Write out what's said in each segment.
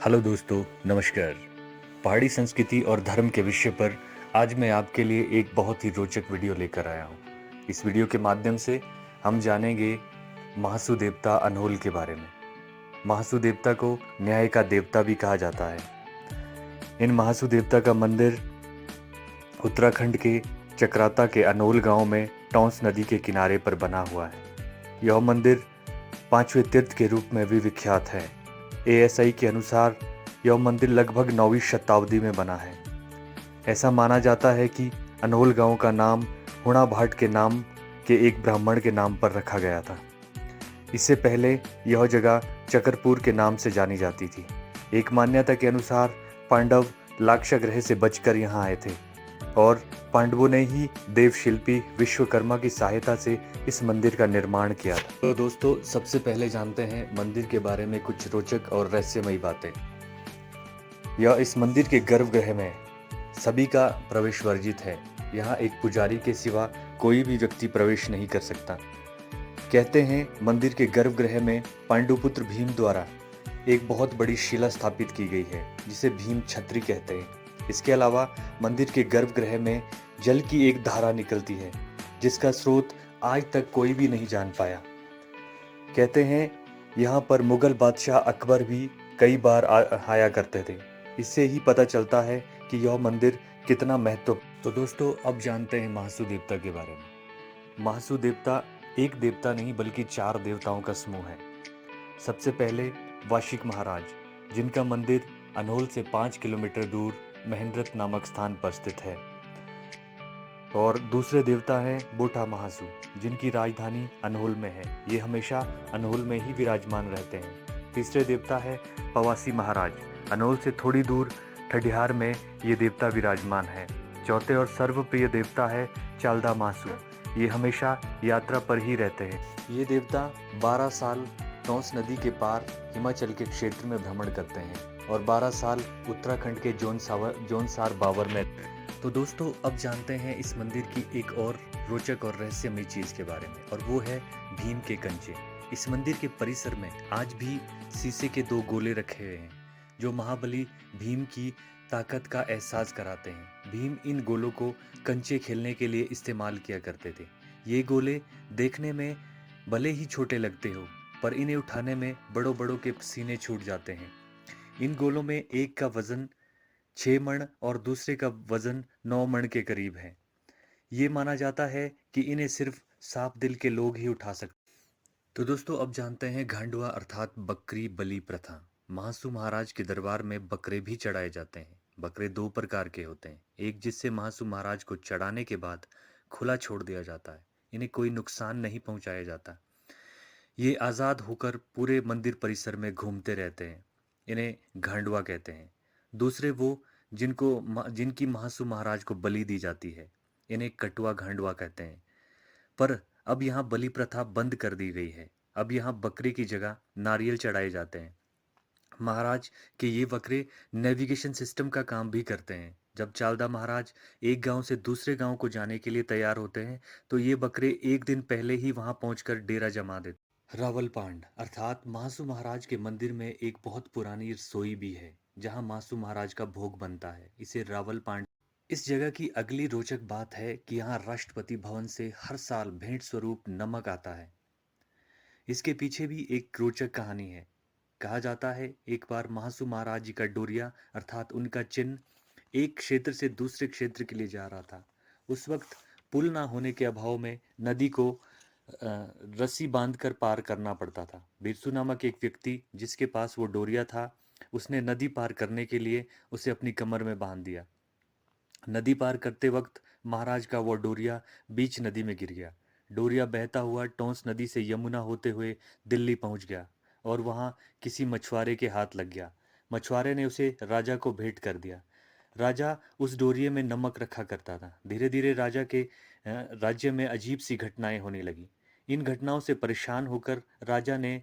Hello दोस्तों, नमस्कार। पहाड़ी संस्कृति और धर्म के विषय पर आज मैं आपके लिए एक बहुत ही रोचक वीडियो लेकर आया हूँ। इस वीडियो के माध्यम से हम जानेंगे महासू देवता अनहोल के बारे में। महासू देवता को न्याय का देवता भी कहा जाता है। इन महासू देवता का मंदिर उत्तराखंड के चक्राता के अनहोल गांव में टॉन्स नदी के किनारे पर बना हुआ है। यह मंदिर पांचवें तीर्थ के रूप में भी विख्यात है। एएसआई के अनुसार यह मंदिर लगभग 9वीं शताब्दी में बना है। ऐसा माना जाता है कि अनहोल गांव का नाम हुणा भाट के नाम के एक ब्राह्मण के नाम पर रखा गया था। इससे पहले यह जगह चकरपुर के नाम से जानी जाती थी। एक मान्यता के अनुसार पांडव लाक्षागृह से बचकर यहाँ आए थे और पांडवों ने ही देवशिल्पी विश्वकर्मा की सहायता से इस मंदिर का निर्माण किया था। तो दोस्तों, सबसे पहले जानते हैं मंदिर के बारे में कुछ रोचक और रहस्यमयी बातें। यह इस मंदिर के गर्भगृह में सभी का प्रवेश वर्जित है। यहाँ एक पुजारी के सिवा कोई भी व्यक्ति प्रवेश नहीं कर सकता। कहते हैं मंदिर के गर्भगृह में पांडुपुत्र भीम द्वारा एक बहुत बड़ी शिला स्थापित की गई है, जिसे भीम छत्री कहते हैं। इसके अलावा मंदिर के गर्भगृह में जल की एक धारा निकलती है, जिसका स्रोत आज तक कोई भी नहीं जान पाया। कहते हैं यहाँ पर मुगल बादशाह अकबर भी कई बार आया करते थे। इससे ही पता चलता है कि यह मंदिर कितना महत्व। तो दोस्तों, अब जानते हैं महासू देवता के बारे में। महासू देवता एक देवता नहीं बल्कि 4 देवताओं का समूह है। सबसे पहले वाशिक महाराज, जिनका मंदिर अनहोल से 5 किलोमीटर दूर महेंद्रत नामक स्थान पर स्थित है। और दूसरे देवता हैं बोठा महासू, जिनकी राजधानी अनहोल में है। ये हमेशा अनहोल में ही विराजमान रहते हैं। तीसरे देवता है पवासी महाराज। अनहोल से थोड़ी दूर ठडिहार में ये देवता विराजमान है। चौथे और सर्वप्रिय देवता है चालदा महासू। ये हमेशा यात्रा पर ही रहते हैं। ये देवता 12 साल टॉन्स नदी के पार हिमाचल के क्षेत्र में भ्रमण करते हैं और 12 साल उत्तराखंड के जोनसार बावर में। तो दोस्तों, अब जानते हैं इस मंदिर की एक और रोचक और रहस्यमयी चीज के बारे में, और वो है भीम के कंचे। इस मंदिर के परिसर में आज भी शीशे के 2 गोले रखे हुए हैं, जो महाबली भीम की ताकत का एहसास कराते हैं। भीम इन गोलों को कंचे खेलने के लिए इस्तेमाल किया करते थे। ये गोले देखने में भले ही छोटे लगते हो, पर इन्हें उठाने में बड़ों बड़ों के सीने छूट जाते हैं। इन गोलों में एक का वजन 6 मण और दूसरे का वजन 9 मण के करीब है। ये माना जाता है कि इन्हें सिर्फ साफ दिल के लोग ही उठा सकते। तो दोस्तों, अब जानते हैं घांडुआ अर्थात बकरी बलि प्रथा। महासू महाराज के दरबार में बकरे भी चढ़ाए जाते हैं। बकरे 2 प्रकार के होते हैं। एक जिससे महासू महाराज को चढ़ाने के बाद खुला छोड़ दिया जाता है। इन्हें कोई नुकसान नहीं पहुंचाया जाता। ये आज़ाद होकर पूरे मंदिर परिसर में घूमते रहते हैं। इन्हें घांडुआ कहते हैं। दूसरे वो जिनकी महासू महाराज को बलि दी जाती है। इन्हें कटुआ घांडुआ कहते हैं। पर अब यहाँ बलि प्रथा बंद कर दी गई है। अब यहाँ बकरे की जगह नारियल चढ़ाए जाते हैं। महाराज के ये बकरे नेविगेशन सिस्टम का काम भी करते हैं। जब चालदा महाराज एक गांव से दूसरे गांव को जाने के लिए तैयार होते हैं, तो ये बकरे एक दिन पहले ही वहां पहुंचकर डेरा जमा देते। रावल पांड अर्थात महासू महाराज के मंदिर में एक बहुत पुरानी रसोई भी है, जहां महासू महाराज का भोग बनता है। इसे रावल पांड। इस जगह की अगली रोचक बात है कि यहाँ राष्ट्रपति भवन से हर साल भेंट स्वरूप नमक आता है। इसके पीछे भी एक रोचक कहानी है। कहा जाता है एक बार महासू महाराज जी का डोरिया अर्थात उनका चिन्ह एक क्षेत्र से दूसरे क्षेत्र के लिए जा रहा था। उस वक्त पुल ना होने के अभाव में नदी को रस्सी बांधकर पार करना पड़ता था। बिरसू नामक एक व्यक्ति जिसके पास वो डोरिया था, उसने नदी पार करने के लिए उसे अपनी कमर में बांध दिया। नदी पार करते वक्त महाराज का वो डोरिया बीच नदी में गिर गया। डोरिया बहता हुआ टॉन्स नदी से यमुना होते हुए दिल्ली पहुंच गया और वहां किसी मछुआरे के हाथ लग गया। मछुआरे ने उसे राजा को भेंट कर दिया। राजा उस डोरिये में नमक रखा करता था। धीरे धीरे राजा के राज्य में अजीब सी घटनाएं होने लगी। इन घटनाओं से परेशान होकर राजा ने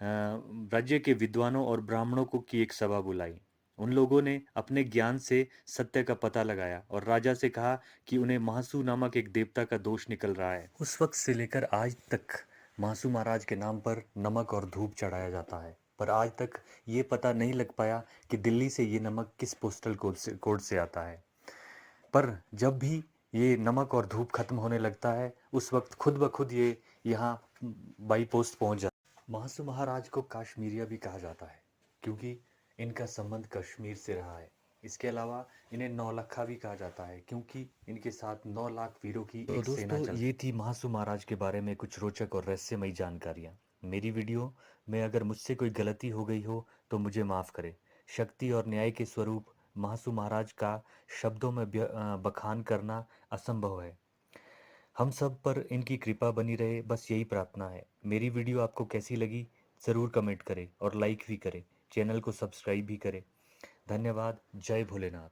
राज्य के विद्वानों और ब्राह्मणों को की एक सभा बुलाई। उन लोगों ने अपने ज्ञान से सत्य का पता लगाया और राजा से कहा कि उन्हें महासू नामक एक देवता का दोष निकल रहा है। उस वक्त से लेकर आज तक महासू महाराज के नाम पर नमक और धूप चढ़ाया जाता है। पर आज तक ये पता नहीं लग पाया कि दिल्ली से ये नमक किस पोस्टल कोड से आता है। पर जब भी ये नमक और धूप खत्म होने लगता है, उस वक्त खुद ब खुद ये यहाँ बाई पोस्ट पहुँच जाता है। महासू महाराज को काश्मीरिया भी कहा जाता है, क्योंकि इनका संबंध कश्मीर से रहा है। इसके अलावा इन्हें नौलखा भी कहा जाता है, क्योंकि इनके साथ 9 लाख वीरों की एक सेना दोस्तों, ये थी महासू महाराज के बारे में कुछ रोचक और रहस्यमयी जानकारियाँ। मेरी वीडियो में अगर मुझसे कोई गलती हो गई हो तो मुझे माफ़ करें। शक्ति और न्याय के स्वरूप महासू महाराज का शब्दों में बखान करना असंभव है। हम सब पर इनकी कृपा बनी रहे, बस यही प्रार्थना है। मेरी वीडियो आपको कैसी लगी ज़रूर कमेंट करें और लाइक भी करें। चैनल को सब्सक्राइब भी करें। धन्यवाद। जय भोलेनाथ।